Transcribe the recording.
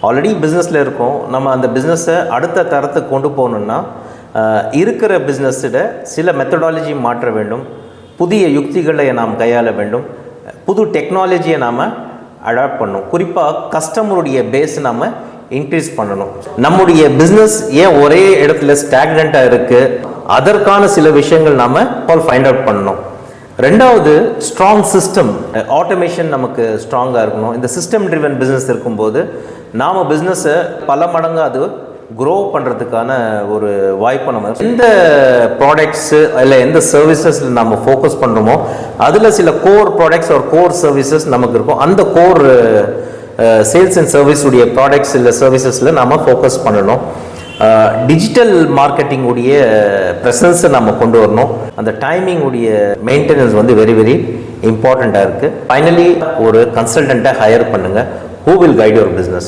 Already பிஸ்னஸில் இருக்கோம், நம்ம அந்த பிஸ்னஸை அடுத்த தரத்துக்கு கொண்டு போகணுன்னா இருக்கிற பிஸ்னஸில் சில மெத்தடாலஜி மாற்ற வேண்டும், புதிய யுக்திகளை நாம் கையாள வேண்டும், புது டெக்னாலஜியை நாம் அடாப்ட் பண்ணணும். குறிப்பாக கஸ்டமருடைய பேஸ் நாம் இன்க்ரீஸ் பண்ணணும். நம்முடைய பிஸ்னஸ் ஏன் ஒரே இடத்துல ஸ்டாக்னண்ட்டாக இருக்குது, அதற்கான சில விஷயங்கள் நாம் ஃபைண்ட் அவுட் பண்ணணும். ரெண்டாவது, ஸ்ட்ராங் சிஸ்டம் ஆட்டோமேஷன் நமக்கு ஸ்ட்ராங்காக இருக்கணும். இந்த சிஸ்டம் ட்ரிவன் பிஸ்னஸ் இருக்கும்போது நாம் பிஸ்னஸை பல மடங்கு அது க்ரோ பண்ணுறதுக்கான ஒரு வாய்ப்பை நம்ம எந்த ப்ராடக்ட்ஸு இல்லை எந்த சர்வீசஸில் நம்ம ஃபோக்கஸ் பண்ணுறோமோ அதில் சில கோர் ப்ராடக்ட்ஸ் ஒரு கோர் சர்வீசஸ் நமக்கு இருக்கும். அந்த கோர் சேல்ஸ் அண்ட் சர்வீஸ் உடைய ப்ராடக்ட்ஸ் இல்லை சர்வீசஸில் நம்ம ஃபோக்கஸ் பண்ணணும். டிஜிட்டல் மார்க்கெட்டிங் உடைய ப்ரெசன்ஸை நம்ம கொண்டு வரணும். அந்த டைமிங் உடைய மெயின்டெனன்ஸ் வந்து வெரி வெரி இம்பார்ட்டண்ட்டாக இருக்குது. ஃபைனலி ஒரு கன்சல்டண்ட்டை ஹையர் பண்ணுங்கள். Who will guide your business?